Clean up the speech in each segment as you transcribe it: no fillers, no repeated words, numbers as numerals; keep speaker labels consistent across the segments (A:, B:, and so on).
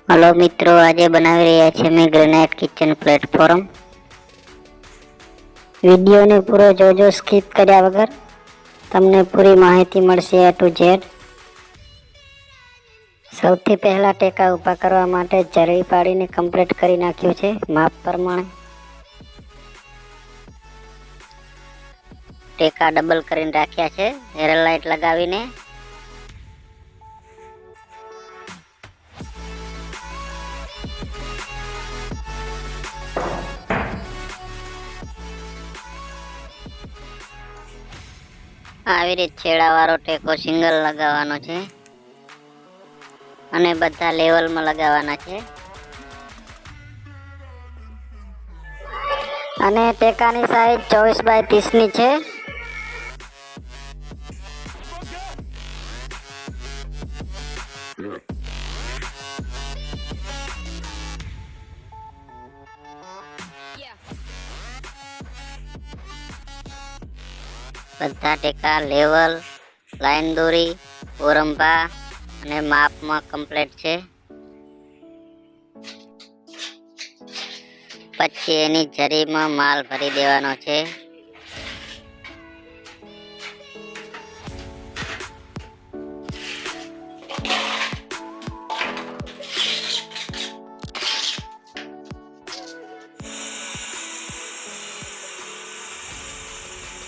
A: Hello मित्रों, आज बनावी रह्या छे मैं ग्रेनाइट किचन प्लेटफॉर्म। विडियो ने पूरो जोजो, स्किप कर्या वगर तमने पूरी माहिती मळशे A2Z। सौथी पहला टेका ऊभा करवा माटे जरी पाडीने कम्प्लीट करी नाख्युं छे माप प्रमाणे। टेका डबल करीने राख्या छे एरर लाइट लगावीने। આવી રીત છેડાવાળો ટેકો સિંગલ લગાવવાનો છે અને બધા લેવલમાં લગાવવાના છે અને ટેકાની સાઈઝ 24x30 ની છે। બધા ટેકા લેવલ, લાઈન દોરી, ઓરંભા અને માપમાં કમ્પ્લીટ છે। પછી એની જરીમાં માલ ભરી દેવાનો છે।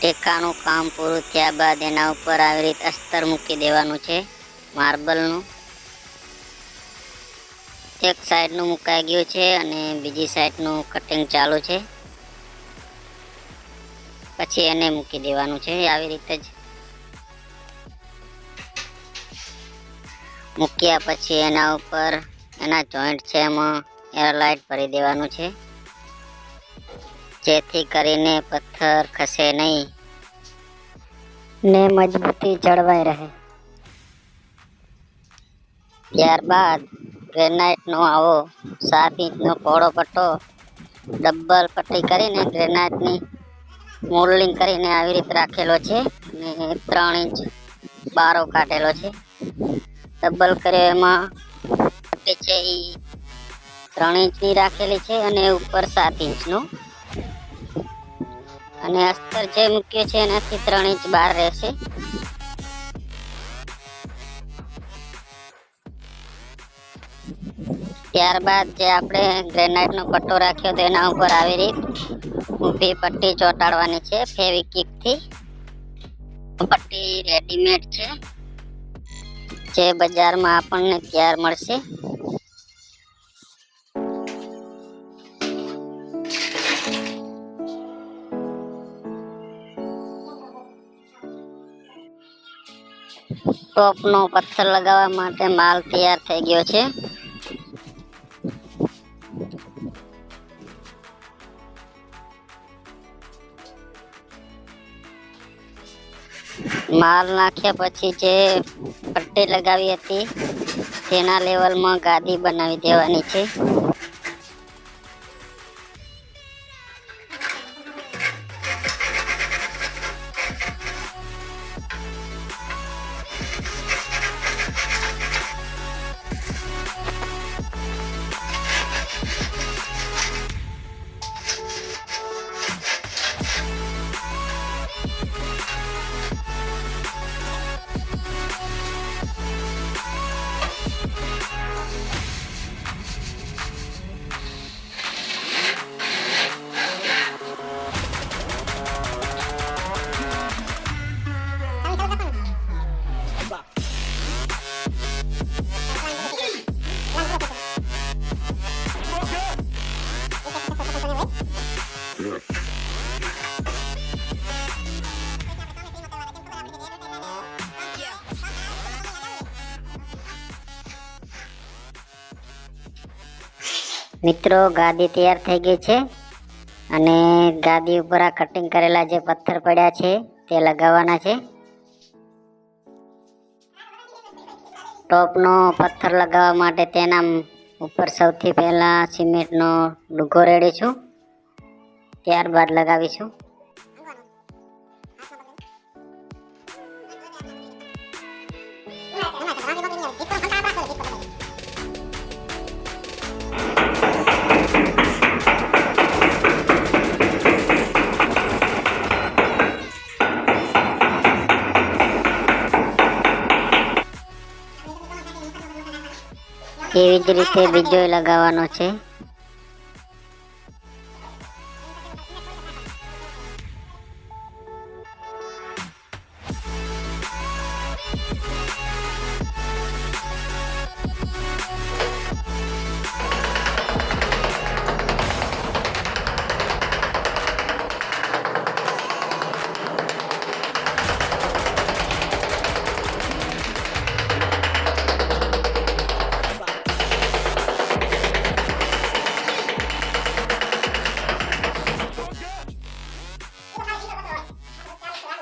A: ટેકાનું કામ પૂરું થયા બાદ એના ઉપર આવી રીતે અસ્તર મૂકી દેવાનું છે માર્બલનું। એક સાઈડનું મુકાઈ ગયું છે અને બીજી સાઈડનું કટિંગ ચાલુ છે। પછી એને મૂકી દેવાનું છે આવી રીતે જ। મૂક્યા પછી એના ઉપર એના જોઈન્ટ છે એમાં એરલાઇટ ભરી દેવાનું છે જેથી કરીને પથ્થર ખસે નહીં ને મજબૂતી જળવાઈ રહે। ત્યારબાદ ગ્રેનાઇટનો આવો 7 ઇંચનો પહોળો પટ્ટો ડબલ પટ્ટી કરીને ગ્રેનાઇટની મોલ્ડિંગ કરીને આવી રીતે રાખેલો છે અને 3 ઇંચ બારો કાઢેલો છે। ડબલ કર્યો એમાં પટ્ટી છે એ 3 ઇંચની રાખેલી છે અને ઉપર 7 ઇંચનો અને અસ્તર જે મૂક્યો છે એનાથી 3 ઇંચ બહાર રહેશે। ત્યારબાદ જે આપણે ગ્રેનાઇટનો પટ્ટો રાખ્યો તો એના ઉપર આવી રીત ઊભી પટ્ટી ચોંટાડવાની છે ફેવિક્વિકથી। પટ્ટી રેડીમેડ છે જે બજારમાં આપણને તૈયાર મળશે। ટોપનો પથ્થર લગાવવા માટે માલ તૈયાર થઈ ગયો છે। માલ નાખ્યા પછી જે પટ્ટી લગાવી હતી તેના લેવલમાં ગાદી બનાવી દેવાની છે। મિત્રો ગાદી તૈયાર થઈ ગઈ છે અને ગાદી ઉપર આ કટિંગ કરેલા જે પથ્થર પડ્યા છે તે લગાવવાના છે। ટોપનો પથ્થર લગાવવા માટે તેના ઉપર સૌથી પહેલા સિમેન્ટનો ડૂગો રેડીશું, ત્યારબાદ લગાવીશું। તેવી જ રીતે બીજો લગાવવાનો છે।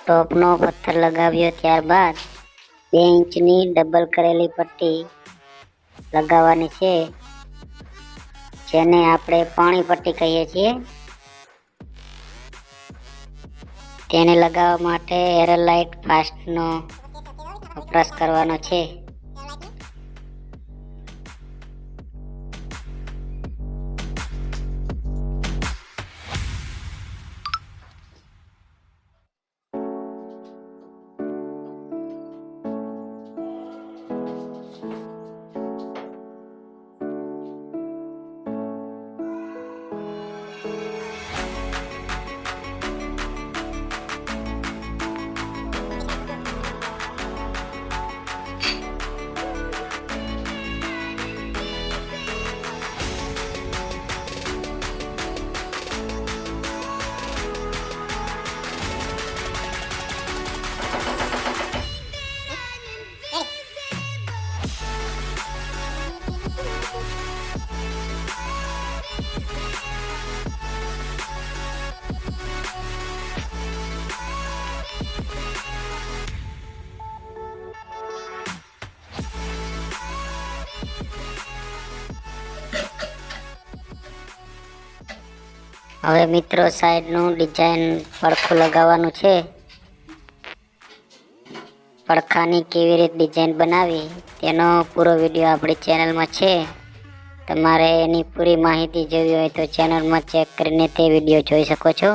A: ટોપનો પથ્થર લગાવ્યો ત્યારબાદ 2 ઇંચની ડબલ કરેલી પટ્ટી લગાવવાની છે, જેને આપણે પાણી પટ્ટી કહીએ છીએ। તેને લગાવવા માટે એરલાઇટ ફાસ્ટનો વપરાશ કરવાનો છે। હવે મિત્રો સાઈડનું ડિઝાઇન પડખું લગાવવાનું છે। પડખાની કેવી રીતે ડિઝાઇન બનાવી તેનો પૂરો વિડીયો આપણી ચેનલમાં છે। તમારે એની પૂરી માહિતી જોવી હોય તો ચેનલમાં ચેક કરીને તે વિડીયો જોઈ શકો છો।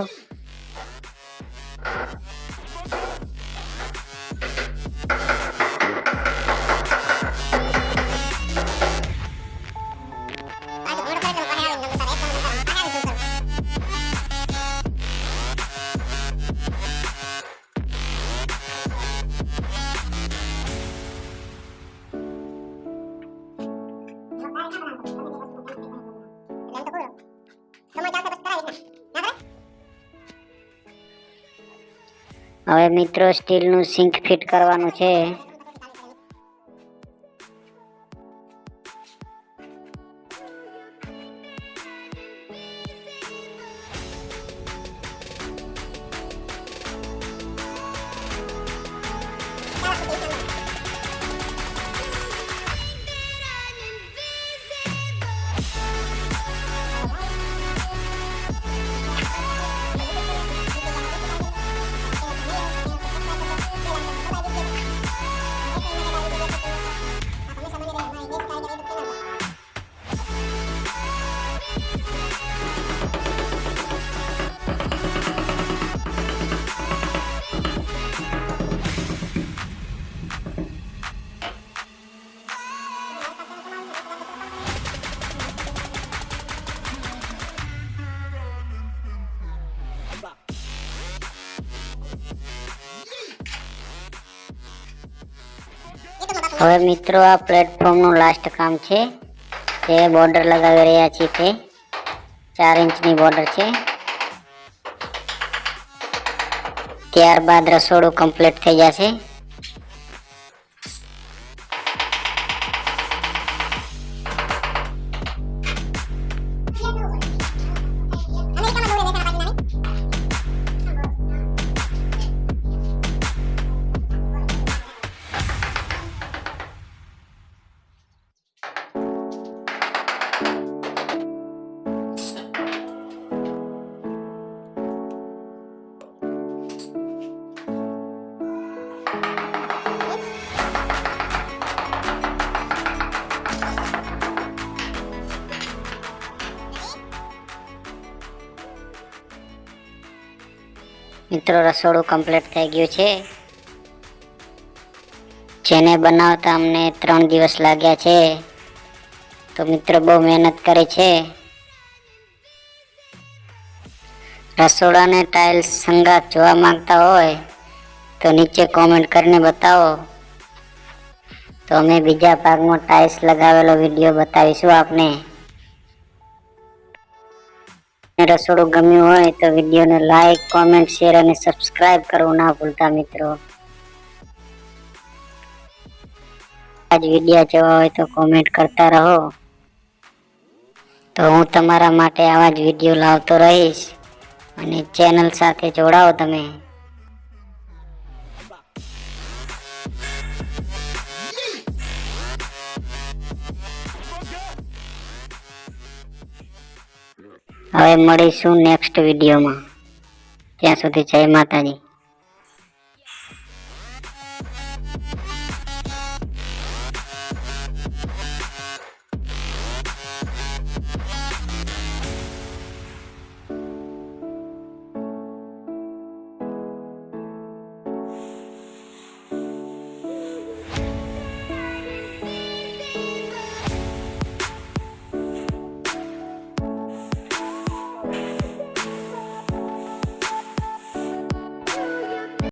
A: હવે મિત્રો સ્ટીલનું સિંક ફિટ કરવાનું છે। હવે મિત્રો આ પ્લેટફોર્મનું લાસ્ટ કામ છે। તે બોર્ડર લગાવી રહ્યા છીએ, તે 4 ઇંચની બોર્ડર છે। ત્યારબાદ રસોડું કમ્પ્લીટ થઈ જશે। મિત્રો રસોડું કમ્પ્લીટ થઈ ગયું છે, જેને બનાવતા અમને 3 દિવસ લાગ્યા છે। તો મિત્રો બહુ મહેનત કરે છે. રસોડાને ટાઇલ્સ સંગાત જોવા માંગતા હોય તો નીચે કોમેન્ટ કરીને બતાવો, તો અમે બીજા ભાગમાં ટાઇલ્સ લગાવેલો વિડીયો બતાવીશું આપને. રસોડું ગમ્યું હોય તો વિડીયોને લાઈક, કોમેન્ટ, શેર અને સબસ્ક્રાઇબ કરવું ના ભૂલતા મિત્રો. આજ વિડીયો જોવા હોય તો કોમેન્ટ કરતા રહો, તો હું તમારા માટે આવા જ વિડીયો લાવતો રહીશ. અને ચેનલ સાથે જોડાઓ તમે. હવે મળીશું નેક્સ્ટ વિડીયોમાં. ત્યાં સુધી જય માતાજી.